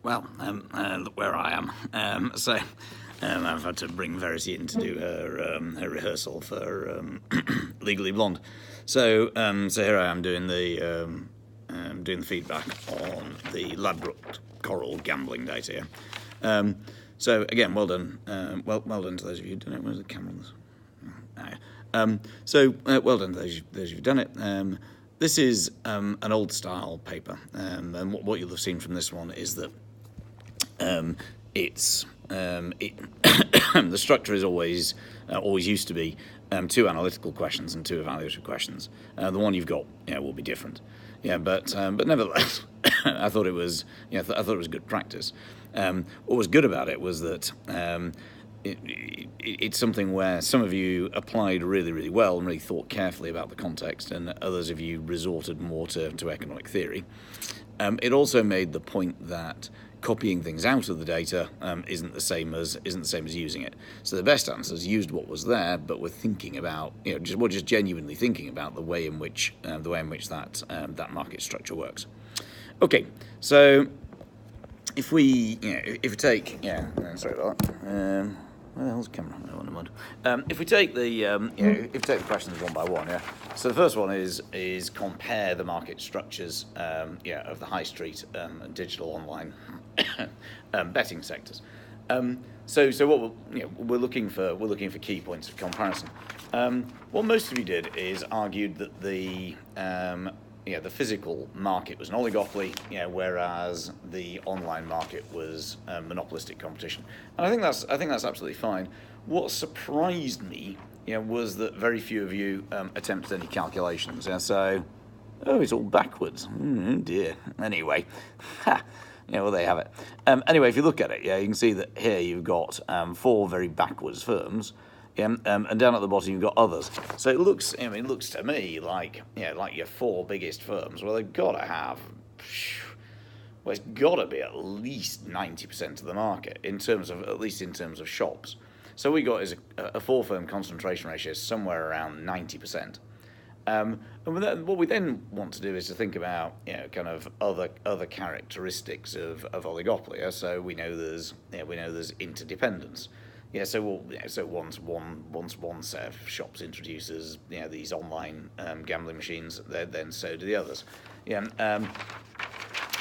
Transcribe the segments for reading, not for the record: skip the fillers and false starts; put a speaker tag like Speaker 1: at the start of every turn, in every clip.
Speaker 1: Look where I am. I've had to bring Verity in to do her rehearsal for Legally Blonde. So here I am doing the feedback on the Ladbroke Coral gambling data. Yeah. So again, well done. Well done to those of you who've done it. Where's the camera on this? Well done to those who've done it. This is an old style paper, and what you'll have seen from this one is that the structure is always used to be 2 analytical questions and 2 evaluative questions. The one you've got, will be different. Yeah, but nevertheless, I thought it was good practice. What was good about it was that it's something where some of you applied really, really well and really thought carefully about the context, and others of you resorted more to economic theory. It also made the point that copying things out of the data isn't the same as using it. So the best answers used what was there, but were thinking about just genuinely thinking about the way in which that market structure works. Okay, so if we take sorry about that. Where the hell's the camera? No one mind. If we take the questions one by one, yeah. So the first one is compare the market structures, of the high street and digital online betting sectors. So what we're looking for key points of comparison. What most of you did is argued that the physical market was an oligopoly, whereas the online market was monopolistic competition. And I think that's absolutely fine. What surprised me, was that very few of you attempted any calculations. So, it's all backwards. Oh dear. Anyway, well, there you have it. Anyway, if you look at it, you can see that here you've got 4 very backwards firms. And down at the bottom you've got others. So it looks to me like your 4 biggest firms. Well, they've got to have. Well, it's got to be at least 90% of the market in terms of shops. So we got is a 4-firm concentration ratio somewhere around 90%. And what we then want to do is to think about kind of other characteristics of oligopoly. So we know there's interdependence. Yeah, so once one set of shops introduces these online gambling machines, then so do the others.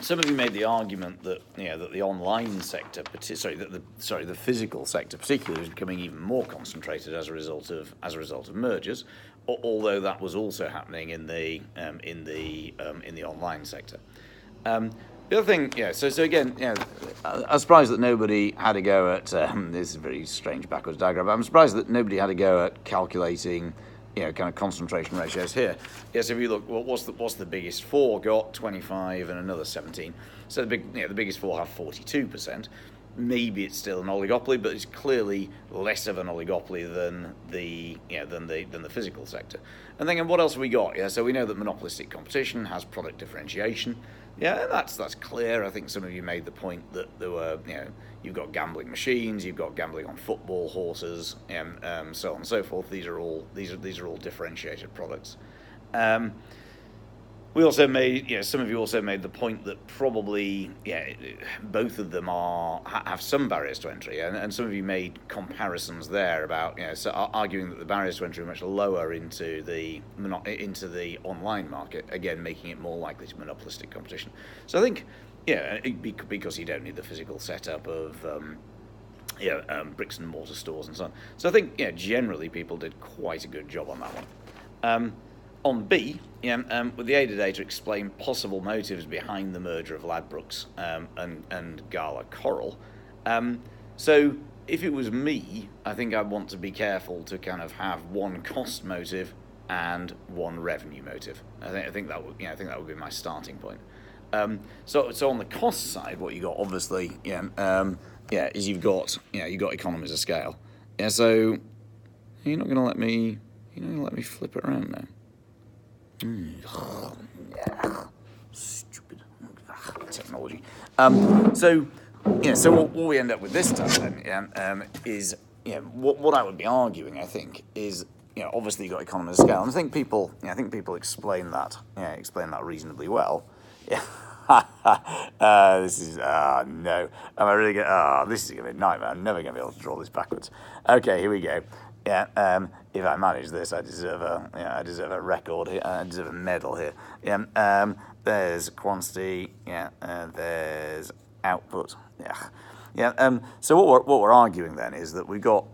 Speaker 1: Some of you made the argument that that the online sector, the physical sector particularly, is becoming even more concentrated as a result of mergers, although that was also happening in the online sector. The other thing, so again, I'm surprised that nobody had a go at, this is a very strange backwards diagram, but I'm surprised that nobody had a go at calculating, kind of concentration ratios here. Yes, if you look, well, what's the biggest 4 got? 25 and another 17. So the biggest 4 have 42%. Maybe it's still an oligopoly, but it's clearly less of an oligopoly than the physical sector. And then what else have we got? So we know that monopolistic competition has product differentiation. Yeah, that's clear. I think some of you made the point that there were, you've got gambling machines, you've got gambling on football, horses, so on and so forth. These are all differentiated products. We also made, some of you also made the point that probably, both of them have some barriers to entry, and some of you made comparisons there about, so arguing that the barriers to entry are much lower into the online market, again making it more likely to monopolistic competition. So I think, because you don't need the physical setup of bricks and mortar stores and so on. So I think, generally people did quite a good job on that one. On B, with the ADA data explain possible motives behind the merger of Ladbrokes and Gala Coral. So if it was me, I think I'd want to be careful to kind of have one cost motive and one revenue motive. I think that would be my starting point. So on the cost side, what you got obviously, is you've got economies of scale. Yeah, so you're not going to let me flip it around now. Stupid technology. So what we end up with this time then, is what I would be arguing, I think, is obviously you've got economies of scale, and I think people explain that reasonably well. Yeah, This is, no. Am I really going this is going to be a nightmare. I'm never going to be able to draw this backwards. Okay, here we go. Yeah, if I manage this, I deserve a record here. I deserve a medal here. Yeah, there's quantity. Yeah, there's output. Yeah. So what we're arguing then is that we got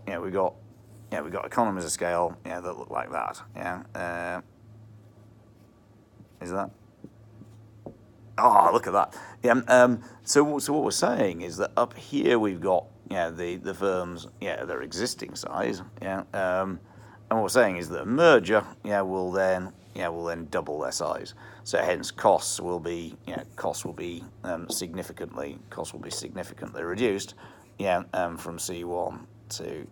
Speaker 1: economies of scale. Yeah, that look like that. Yeah. Is that? Oh, look at that. Yeah. So what we're saying is that up here we've got the firms their existing size. Yeah. And what we're saying is that a merger will then double their size. So hence costs will be significantly reduced. Yeah. From C1 to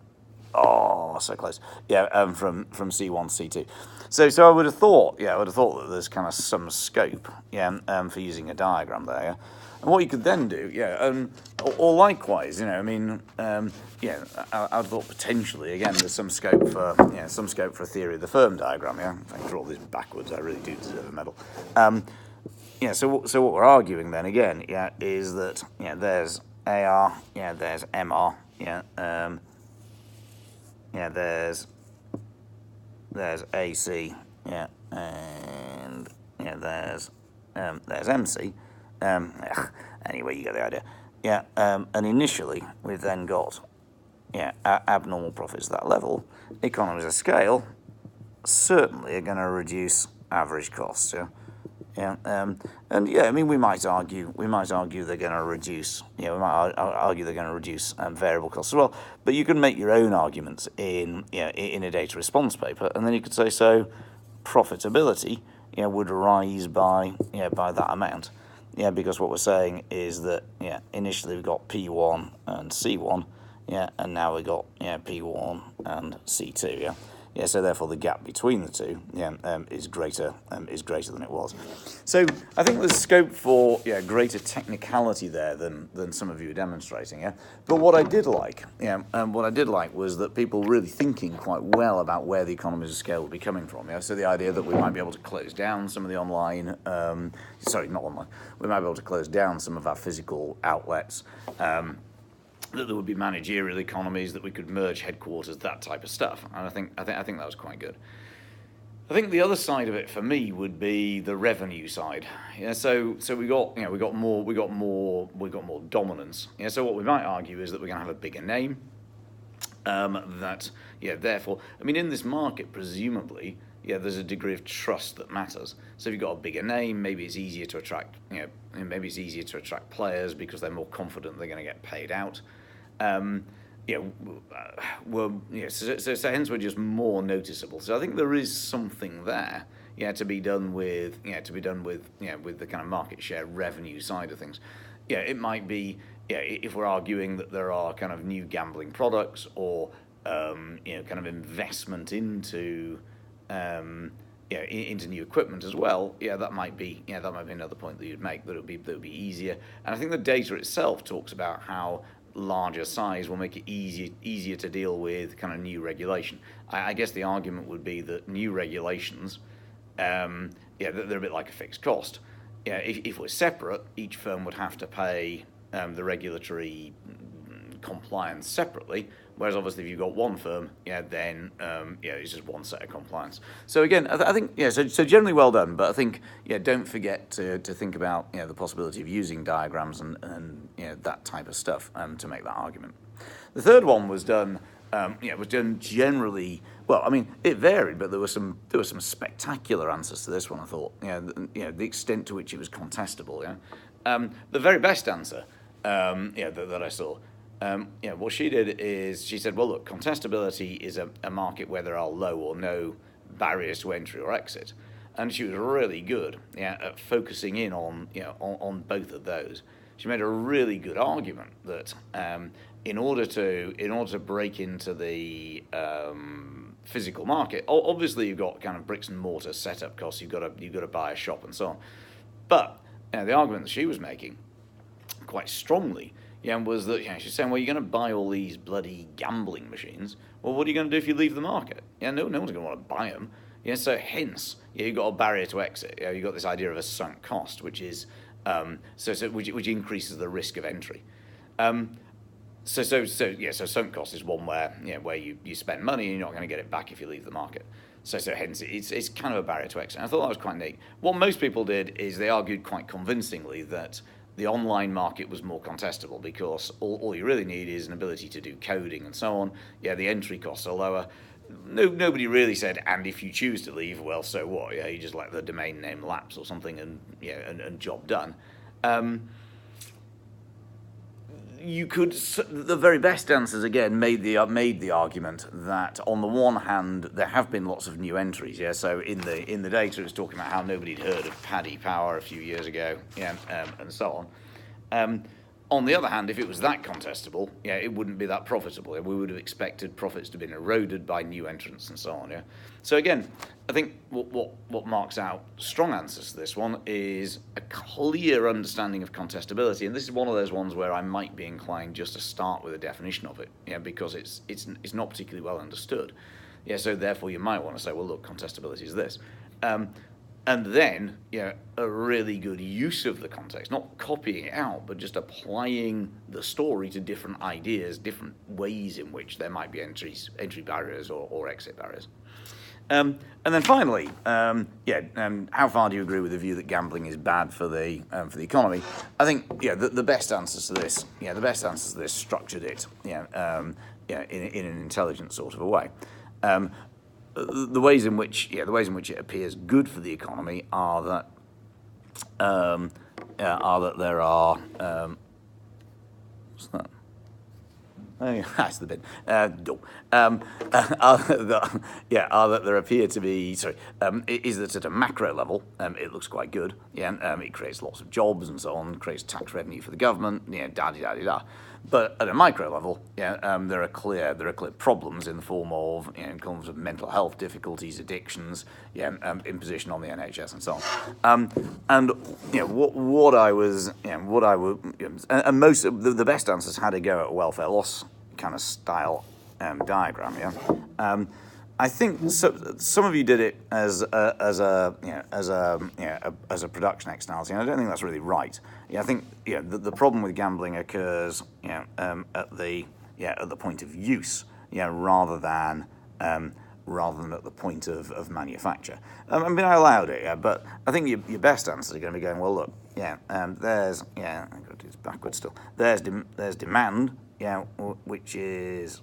Speaker 1: so close. Yeah, from C1 to C2. So I would have thought, that there's kind of some scope, for using a diagram there. Yeah? And what you could then do, or likewise, I mean, I'd thought potentially again there's some scope for a theory of the firm diagram. Yeah, if I can draw this backwards, I really do deserve a medal. So what we're arguing then again, is that there's AR, there's MR, there's AC, and there's MC. Anyway, you get the idea. And initially we've then got abnormal profits at that level. Economies of scale certainly are going to reduce average costs. I mean, we might argue they're going to reduce. We might argue they're going to reduce variable costs as well. But you can make your own arguments in a data response paper, and then you could say profitability would rise by that amount. Because what we're saying is that initially we've got P1 and C1, and now we've got P1 and C2. So therefore the gap between the two is greater than it was. So I think there's scope for greater technicality there than some of you are demonstrating. But what I did like was that people were really thinking quite well about where the economies of scale would be coming from. So the idea that we might be able to close down some of the online, not online. We might be able to close down some of our physical outlets. That there would be managerial economies, that we could merge headquarters, that type of stuff, and I think that was quite good. I think the other side of it for me would be the revenue side. So we got more dominance. So what we might argue is that we're going to have a bigger name. Therefore, I mean, in this market, presumably, there's a degree of trust that matters. So if you've got a bigger name, maybe it's easier to attract, players because they're more confident they're going to get paid out. So hence we're just more noticeable. So I think there is something there, to be done with the kind of market share revenue side of things. It might be, if we're arguing that there are kind of new gambling products or, kind of investment into new equipment as well. That might be another point that you'd make, that it would be easier. And I think the data itself talks about how larger size will make it easier to deal with kind of new regulation. I guess the argument would be that new regulations, they're a bit like a fixed cost. If we're separate, each firm would have to pay the regulatory compliance separately. Whereas obviously if you've got one firm, then it's just one set of compliance. So again, I think so generally well done. But I think don't forget to think about the possibility of using diagrams and that type of stuff to make that argument. The third one was done generally well. I mean, it varied, but there were some spectacular answers to this one. I thought the extent to which it was contestable. The very best answer that I saw. What she did is she said, well, look, contestability is a market where there are low or no barriers to entry or exit. And she was really good at focusing in on both of those. She made a really good argument that in order to break into the physical market, obviously you've got kind of bricks and mortar setup costs, you've got to buy a shop and so on. But the argument that she was making quite strongly was that she's saying, well, you're going to buy all these bloody gambling machines. Well, what are you going to do if you leave the market? No one's going to want to buy them. So hence, you've got a barrier to exit. You've got this idea of a sunk cost, which is which increases the risk of entry. So sunk cost is one where you spend money and you're not going to get it back if you leave the market. So hence it's kind of a barrier to exit. And I thought that was quite neat. What most people did is they argued quite convincingly that the online market was more contestable because all you really need is an ability to do coding and so on. Yeah, the entry costs are lower. Nobody really said, and if you choose to leave, well, so what? Yeah, you just let the domain name lapse or something, and job done. You could, the very best answers again made the argument that on the one hand there have been lots of new entries. Yeah, so in the data it's talking about how nobody'd heard of Paddy Power a few years ago. Yeah, and so on. On the other hand, if it was that contestable, yeah, it wouldn't be that profitable. We would have expected profits to have been eroded by new entrants and so on. Yeah. So again, I think what marks out strong answers to this one is a clear understanding of contestability, and this is one of those ones where I might be inclined just to start with a definition of it, yeah, because it's not particularly well understood. Yeah, so therefore you might want to say, well, look, contestability is this. And then, a really good use of the context, not copying it out, but just applying the story to different ideas, different ways in which there might be entry barriers or exit barriers. And then finally, how far do you agree with the view that gambling is bad for the economy? I think the best answers to this, structured it in an intelligent sort of a way. The ways in which it appears good for the economy are that there are what's that? Oh, yeah, that's the bit. Are that there appear to be is that at a macro level it looks quite good. Yeah, it creates lots of jobs and so on, creates tax revenue for the government. Yeah, da. But at a micro level, there are clear problems in the form of mental health difficulties, addictions, imposition on the NHS and so on. Most of the best answers had a go at a welfare loss kind of style diagram. Yeah. I think some of you did it as a production externality, and I don't think that's really right. Yeah, I think the problem with gambling occurs at the point of use, rather than at the point of manufacture. I mean, I allowed it, but I think your best answers are going to be going, well, look, I've got to do this backwards still. There's demand, which is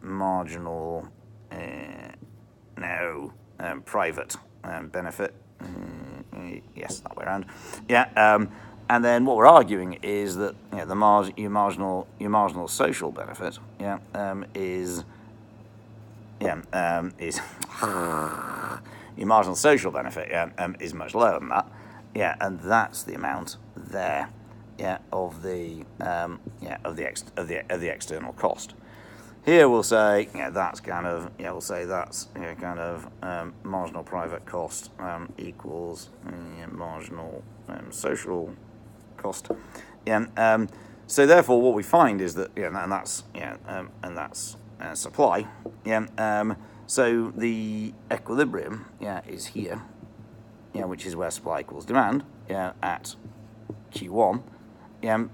Speaker 1: marginal. Private benefit. Yes, that way around. And then what we're arguing is that your marginal social benefit is your marginal social benefit is much lower than that. And that's the amount there of the external cost. Here we'll say that's kind of marginal private cost equals marginal social cost. So therefore, what we find is that and that's supply. So the equilibrium is here, which is where supply equals demand at Q1.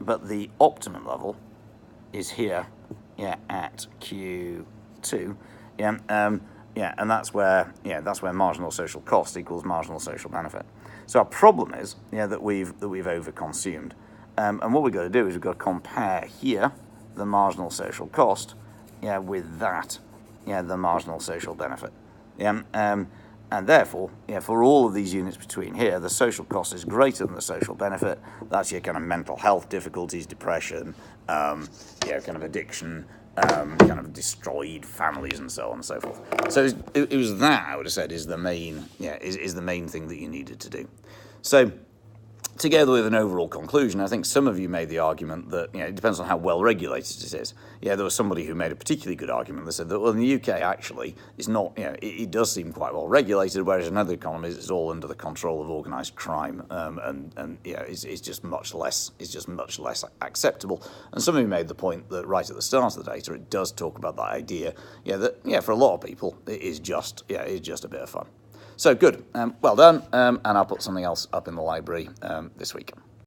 Speaker 1: But the optimum level is here. At Q2, and that's where marginal social cost equals marginal social benefit. So our problem is that we've overconsumed, and what we've got to do is we've got to compare here the marginal social cost, with that, the marginal social benefit, and therefore, for all of these units between here, the social cost is greater than the social benefit. That's your kind of mental health difficulties, depression, kind of addiction, kind of destroyed families and so on and so forth. So it was that I would have said is the main thing that you needed to do. So together with an overall conclusion, I think some of you made the argument that it depends on how well regulated it is. There was somebody who made a particularly good argument that said that, well, in the UK actually it's not, it does seem quite well regulated, whereas in other economies it's all under the control of organised crime, and it's just much less acceptable. And somebody made the point that right at the start of the data it does talk about that idea, that for a lot of people it is just a bit of fun. So good, well done, and I'll put something else up in the library this week.